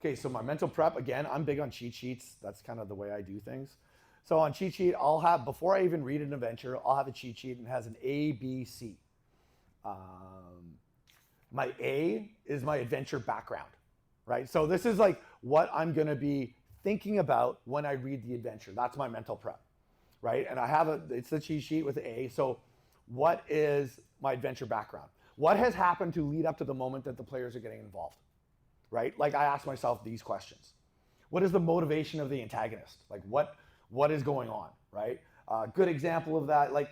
Okay, so my mental prep, again, I'm big on cheat sheets. That's kind of the way I do things. So on cheat sheet, I'll have, before I even read an adventure, I'll have a cheat sheet and it has an A, B, C. My A is my adventure background, right? So this is like what I'm gonna be thinking about when I read the adventure. That's my mental prep, right? And I have it's the cheat sheet with the A. So what is my adventure background? What has happened to lead up to the moment that the players are getting involved, right? Like I ask myself these questions. What is the motivation of the antagonist? Like what is going on, right? Good example of that, like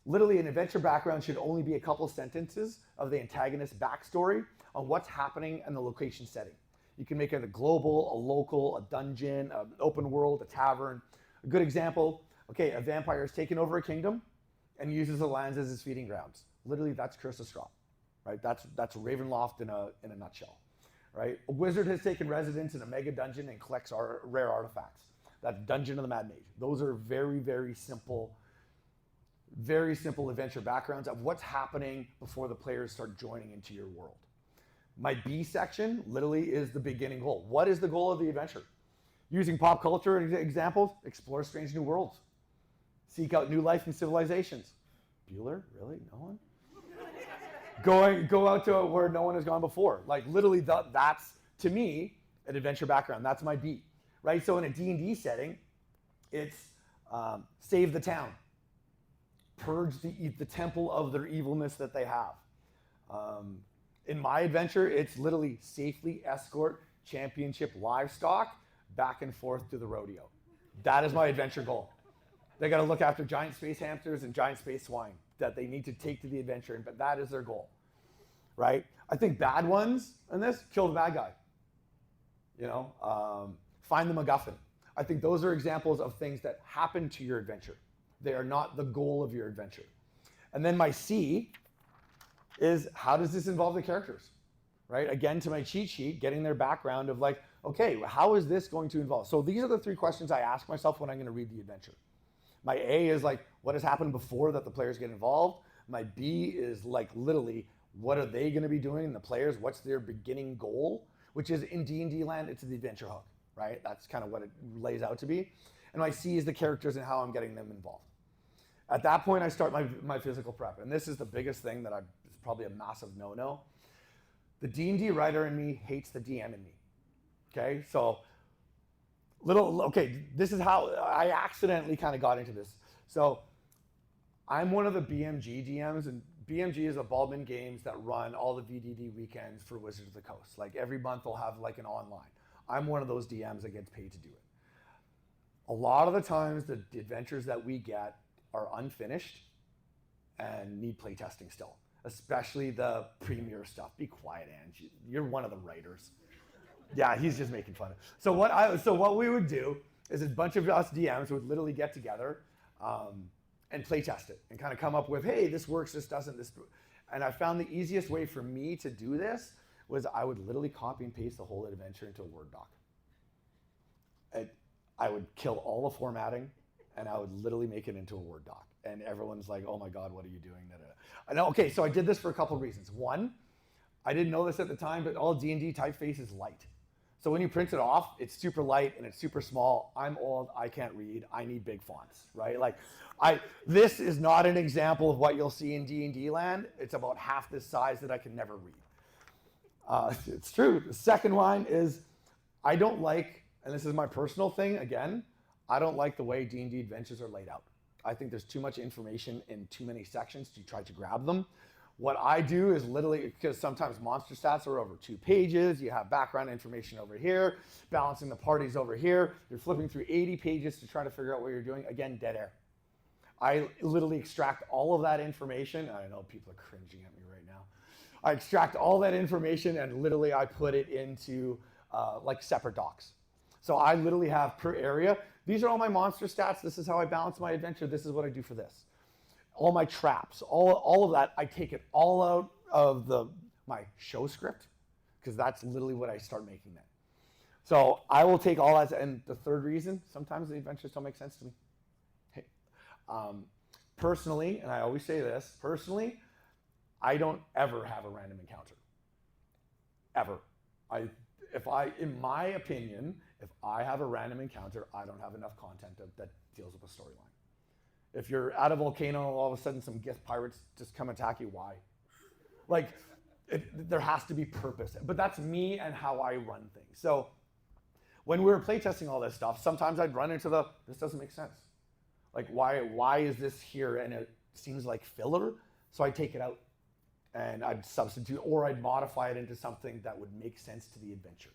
literally an adventure background should only be a couple sentences of the antagonist's backstory on what's happening in the location setting. You can make it a global, a local, a dungeon, an open world, a tavern. A good example, okay, a vampire has taken over a kingdom and uses the lands as his feeding grounds. Literally, that's Curse of Straw, right? That's Ravenloft in a nutshell, right? A wizard has taken residence in a mega dungeon and collects rare artifacts. That's Dungeon of the Mad Mage. Those are very, very simple adventure backgrounds of what's happening before the players start joining into your world. My B section literally is the beginning goal. What is the goal of the adventure? Using pop culture examples, explore strange new worlds. Seek out new life and civilizations. Bueller? Really? No one? Go out to where no one has gone before. Like literally that's, to me, an adventure background. That's my B. Right, so in a D&D setting, it's save the town, purge the temple of their evilness that they have. In my adventure, it's literally safely escort championship livestock back and forth to the rodeo. That is my adventure goal. They got to look after giant space hamsters and giant space swine that they need to take to the adventure, but that is their goal, right? I think bad ones in this, kill the bad guy, you know? Find the MacGuffin. I think those are examples of things that happen to your adventure. They are not the goal of your adventure. And then my C is, how does this involve the characters, right? Again, to my cheat sheet, getting their background of like, okay, how is this going to involve? So these are the three questions I ask myself when I'm going to read the adventure. My A is like, what has happened before that the players get involved? My B is like, literally, what are they going to be doing, the players? What's their beginning goal? Which is in D&D land, it's the adventure hook. Right? That's kind of what it lays out to be. And my C is the characters and how I'm getting them involved. At that point, I start my physical prep. And this is the biggest thing that is probably a massive no-no. The D&D writer in me hates the DM in me. Okay? So, this is how I accidentally kind of got into this. So, I'm one of the BMG DMs, and BMG is a Baldwin Games that run all the VDD weekends for Wizards of the Coast. Like every month they'll have like an online. I'm one of those DMs that gets paid to do it. A lot of the times, the adventures that we get are unfinished and need playtesting still, especially the premier stuff. Be quiet, Ange. You're one of the writers. Yeah, he's just making fun of it. So what we would do is a bunch of us DMs would literally get together and playtest it and kind of come up with, hey, this works, this doesn't, this. And I found the easiest way for me to do this was I would literally copy and paste the whole adventure into a Word doc. I would kill all the formatting, and I would literally make it into a Word doc. And everyone's like, oh my God, what are you doing? Okay, so I did this for a couple of reasons. One, I didn't know this at the time, but all D&D typeface is light. So when you print it off, it's super light and it's super small. I'm old, I can't read, I need big fonts, right? Like, this is not an example of what you'll see in D&D land. It's about half this size that I can never read. It's true. The second one is I don't like, and this is my personal thing again, I don't like the way D&D adventures are laid out. I think there's too much information in too many sections to try to grab them. What I do is literally, because sometimes monster stats are over 2 pages, you have background information over here, balancing the parties over here, you're flipping through 80 pages to try to figure out what you're doing. Again, dead air. I literally extract all of that information. I know people are cringing at me right now. I extract all that information and literally I put it into like separate docs. So I literally have per area, these are all my monster stats, this is how I balance my adventure, this is what I do for this. All my traps, all of that, I take it all out of my show script, because that's literally what I start making then. So I will take all that, and the third reason, sometimes the adventures don't make sense to me. Hey, personally, and I always say this, personally, I don't ever have a random encounter. Ever. In my opinion, if I have a random encounter, I don't have enough content that deals with the storyline. If you're at a volcano, all of a sudden some Gith pirates just come attack you, why? Like, there has to be purpose. But that's me and how I run things. So when we were playtesting all this stuff, sometimes I'd run into this doesn't make sense. Like, why is this here? And it seems like filler. So I'd take it out and I'd substitute, or I'd modify it into something that would make sense to the adventure.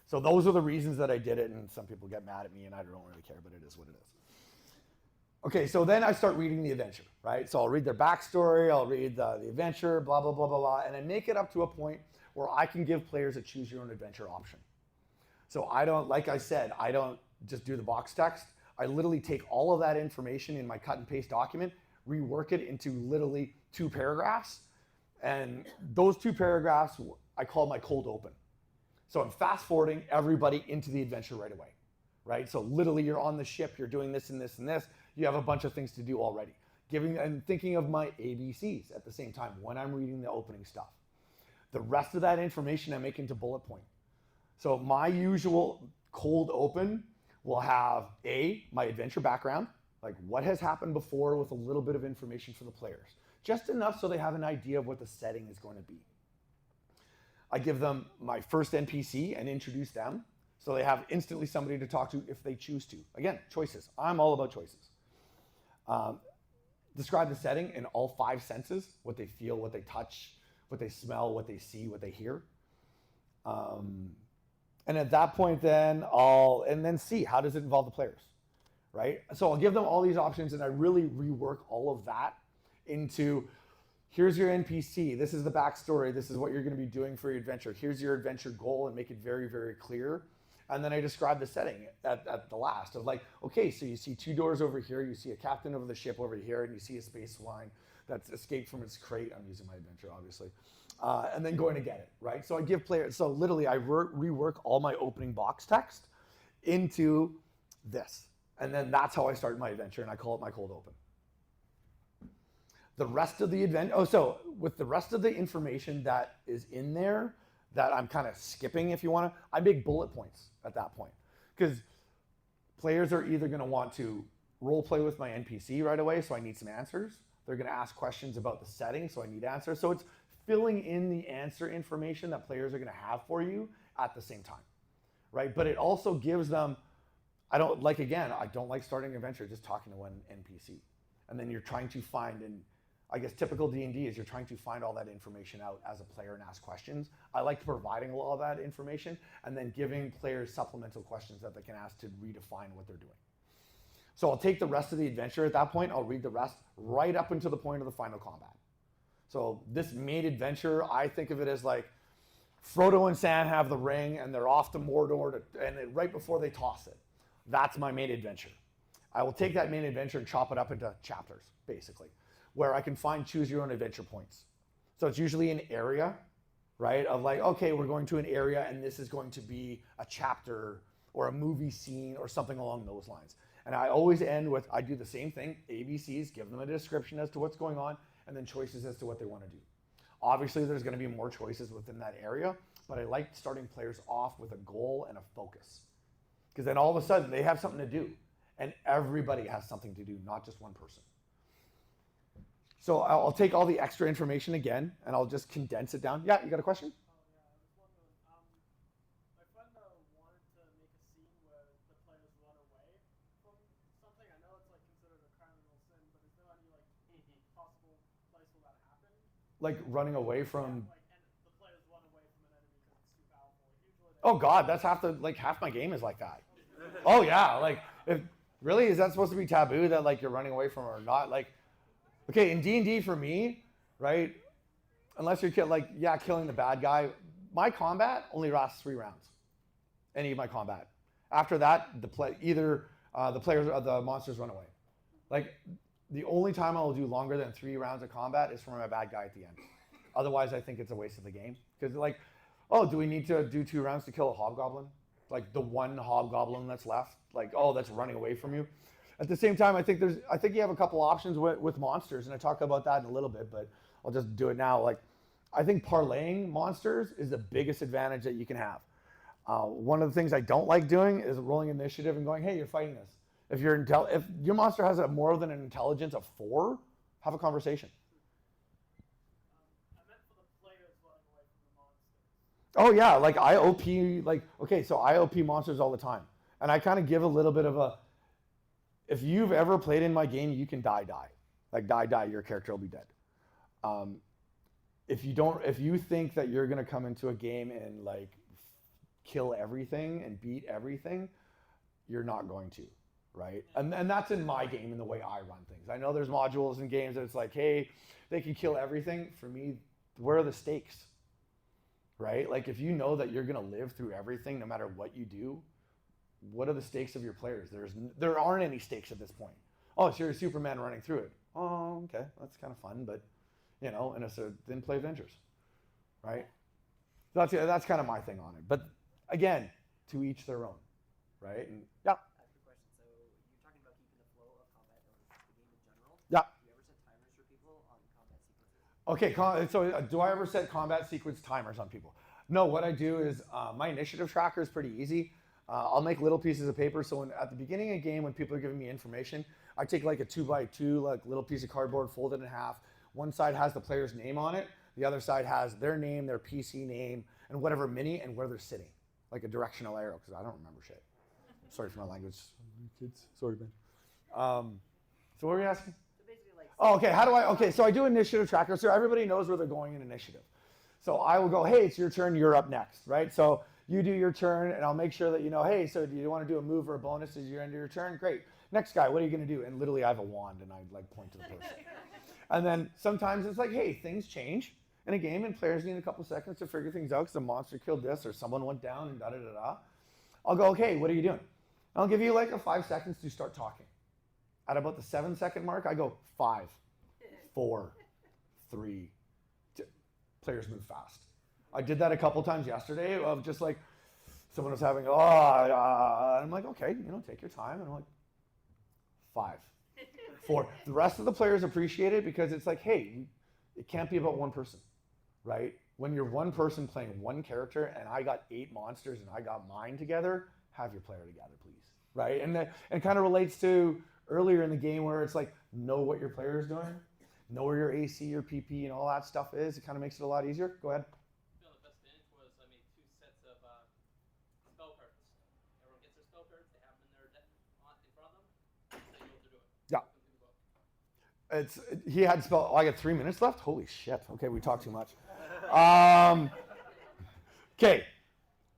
So those are the reasons that I did it, and some people get mad at me, and I don't really care, but it is what it is. Okay, so then I start reading the adventure, right? So I'll read their backstory, I'll read the adventure, blah, blah, blah, blah, blah, and I make it up to a point where I can give players a choose your own adventure option. So I don't, like I said, I don't just do the box text. I literally take all of that information in my cut and paste document, rework it into literally 2 paragraphs, and those 2 paragraphs I call my cold open. So I'm fast forwarding everybody into the adventure right away, right? So literally you're on the ship, you're doing this and this and this, you have a bunch of things to do already. Giving and thinking of my ABCs at the same time when I'm reading the opening stuff. The rest of that information I make into bullet point. So my usual cold open will have my adventure background, like what has happened before with a little bit of information for the players. Just enough so they have an idea of what the setting is going to be. I give them my first NPC and introduce them, so they have instantly somebody to talk to if they choose to. Again, choices. I'm all about choices. Describe the setting in all 5 senses, what they feel, what they touch, what they smell, what they see, what they hear. And at that point then, then see, how does it involve the players, right? So I'll give them all these options and I really rework all of that into, here's your NPC, this is the backstory, this is what you're gonna be doing for your adventure, here's your adventure goal, and make it very, very clear. And then I describe the setting at the last of like, okay, so you see 2 doors over here, you see a captain of the ship over here, and you see a space swine that's escaped from its crate. I'm using my adventure, obviously. And then going to get it, right? So I give players, so literally I rework all my opening box text into this. And then that's how I start my adventure, and I call it my cold open. The rest of the adventure, so with the rest of the information that is in there, that I'm kind of skipping, if you want to, I make bullet points at that point. Because players are either going to want to role play with my NPC right away, so I need some answers. They're going to ask questions about the setting, so I need answers. So it's filling in the answer information that players are going to have for you at the same time, right? But it also gives them, I don't like starting an adventure just talking to one NPC. And then you're trying to find, and I guess typical D&D is you're trying to find all that information out as a player and ask questions. I like providing all of that information and then giving players supplemental questions that they can ask to redefine what they're doing. So I'll take the rest of the adventure at that point, I'll read the rest right up until the point of the final combat. So this main adventure, I think of it as like Frodo and Sam have the ring and they're off to Mordor and right before they toss it. That's my main adventure. I will take that main adventure and chop it up into chapters, basically, where I can find choose your own adventure points. So it's usually an area, right? Of like, okay, we're going to an area and this is going to be a chapter or a movie scene or something along those lines. And I always end with, I do the same thing, ABCs, give them a description as to what's going on and then choices as to what they want to do. Obviously, there's going to be more choices within that area, but I like starting players off with a goal and a focus. Because then all of a sudden they have something to do and everybody has something to do, not just one person. So I'll take all the extra information again, and I'll just condense it down. Yeah, you got a question? Oh, yeah, I was wondering, my friend wanted to make a scene where the players run away from Like running away from. Like, and the players run away from an enemy because it's too powerful. Usually Oh God, that's half my game is like that. Oh yeah, like if really is that supposed to be taboo that like you're running away from or not? Like, okay, in D&D for me, right? Unless you're killing the bad guy, my combat only lasts 3 rounds. Any of my combat. After that, the players or the monsters run away. Like the only time I will do longer than 3 rounds of combat is for my bad guy at the end. Otherwise, I think it's a waste of the game because like, oh, do we need to do 2 rounds to kill a hobgoblin? Like the one hobgoblin that's left, like, oh, that's running away from you. At the same time, I think you have a couple options with monsters, and I talk about that in a little bit, but I'll just do it now. Like, I think parlaying monsters is the biggest advantage that you can have. One of the things I don't like doing is rolling initiative and going, hey, you're fighting this. If your monster has more than an intelligence of 4, have a conversation. I meant for the players running away from the monsters. Oh yeah, like I OP monsters all the time. And I kind of give a little bit of if you've ever played in my game, you can die. Like die, your character will be dead. If you think that you're gonna come into a game and like kill everything and beat everything, you're not going to, right? And that's in my game and the way I run things. I know there's modules in games that it's like, hey, they can kill everything. For me, where are the stakes? Right? Like if you know that you're gonna live through everything no matter what you do, what are the stakes of your players? There aren't any stakes at this point. Oh, so you're a Superman running through it. Oh, okay, that's kind of fun, but then play Avengers, right? That's kind of my thing on it. But again, to each their own, right? And yeah. I have a question. So you're talking about keeping the flow of combat or the game in general. Yeah. Do you ever set timers for people on combat sequences? Okay, so do I ever set combat sequence timers on people? No, what I do is my initiative tracker is pretty easy. I'll make little pieces of paper. So at the beginning of a game, when people are giving me information, I take like a 2x2 like little piece of cardboard, fold it in half. One side has the player's name on it. The other side has their name, their PC name, and whatever mini and where they're sitting, like a directional arrow, because I don't remember shit. Sorry for my language, kids. Sorry, Ben. So what were you asking? So basically, like. Oh, okay. So I do initiative tracker, so everybody knows where they're going in initiative. So I will go, hey, it's your turn, you're up next, right? So you do your turn, and I'll make sure that you know, hey, so do you want to do a move or a bonus as you're into your turn? Great. Next guy, what are you going to do? And literally, I have a wand, and I like point to the person. And then sometimes it's like, hey, things change in a game, and players need a couple seconds to figure things out because the monster killed this or someone went down and da-da-da-da. I'll go, okay, what are you doing? I'll give you like a 5 seconds to start talking. At about the 7-second mark, I go 5, 4, 3. Players move fast. I did that a couple times yesterday of just like someone was having, I'm like, okay, take your time. And I'm like, 5, 4. The rest of the players appreciate it because it's like, hey, it can't be about one person, right? When you're one person playing one character and I got 8 monsters and I got mine together, have your player together, please, right? And it kind of relates to earlier in the game where it's like, know what your player is doing, know where your AC, your PP, and all that stuff is. It kind of makes it a lot easier. Go ahead. The best advantage was I made 2 sets of spell cards. Everyone gets their spell cards. They have them in their deck in front of them. They know what they're doing. Yeah. Complete the book. He had spell. Oh, I got 3 minutes left. Holy shit. Okay, we talked too much. Okay,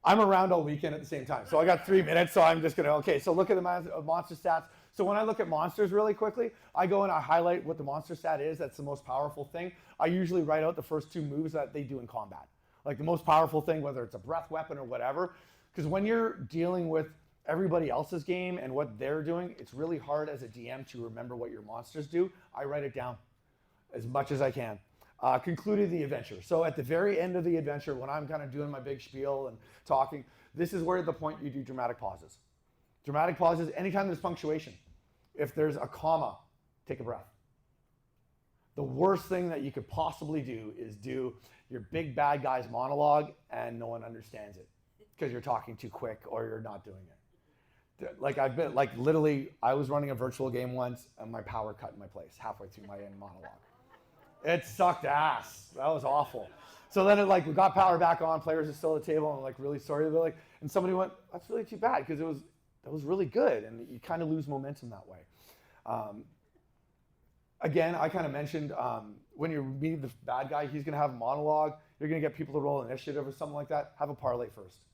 I'm around all weekend at the same time, so I got 3 minutes. So I'm just gonna. Okay, so look at the monster stats. So when I look at monsters really quickly, I go and I highlight what the monster stat is. That's the most powerful thing. I usually write out the first 2 moves that they do in combat, like the most powerful thing, whether it's a breath weapon or whatever. Because when you're dealing with everybody else's game and what they're doing, it's really hard as a DM to remember what your monsters do. I write it down as much as I can. Concluded the adventure. So at the very end of the adventure, when I'm kind of doing my big spiel and talking, this is where the point you do dramatic pauses. Dramatic pauses, anytime there's punctuation. If there's a comma, take a breath. The worst thing that you could possibly do is do your big bad guy's monologue and no one understands it because you're talking too quick or you're not doing it. Like literally, I was running a virtual game once and my power cut in my place halfway through my end monologue. It sucked ass. That was awful. So then we got power back on, players are still at the table, and I'm like really sorry. They're like, and somebody went, that's really too bad because that was really good, and you kind of lose momentum that way. again, I kind of mentioned when you're meeting the bad guy, he's going to have a monologue. You're going to get people to roll initiative or something like that. Have a parlay first,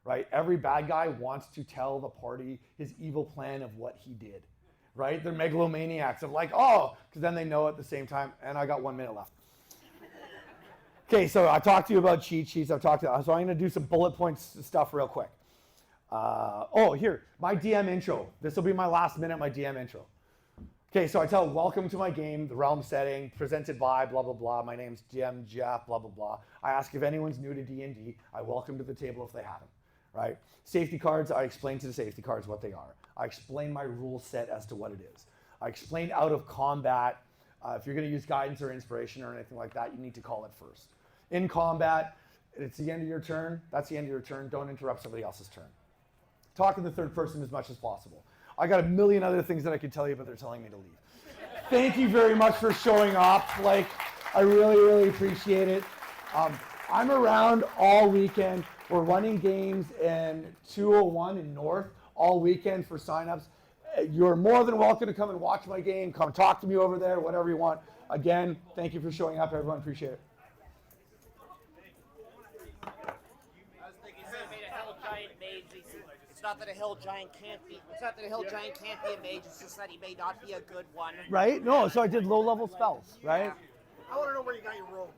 right? Every bad guy wants to tell the party his evil plan of what he did, right? They're megalomaniacs of like, oh, because then they know at the same time. And I got 1 minute left. Okay, so I talked to you about cheat sheets. So I'm going to do some bullet points stuff real quick. Here, my DM intro. This will be my last minute, my DM intro. Okay, so I tell, welcome to my game, the realm setting, presented by, blah, blah, blah. My name's GM Jeff, blah, blah, blah. I ask if anyone's new to D&D. I welcome to the table if they haven't, right? Safety cards, I explain to the safety cards what they are. I explain my rule set as to what it is. I explain out of combat. If you're going to use guidance or inspiration or anything like that, you need to call it first. In combat, it's the end of your turn. That's the end of your turn. Don't interrupt somebody else's turn. Talk in the third person as much as possible. I got a million other things that I could tell you, but they're telling me to leave. Thank you very much for showing up. Like, I really, really appreciate it. I'm around all weekend. We're running games in 201 in North all weekend for signups. You're more than welcome to come and watch my game. Come talk to me over there, whatever you want. Again, thank you for showing up, everyone. Appreciate it. It's not that a hill giant can't be. It's not that a hill giant can't be a mage. It's just that he may not be a good one. Right? No, so I did low-level spells, right? I want to know where you got your roll.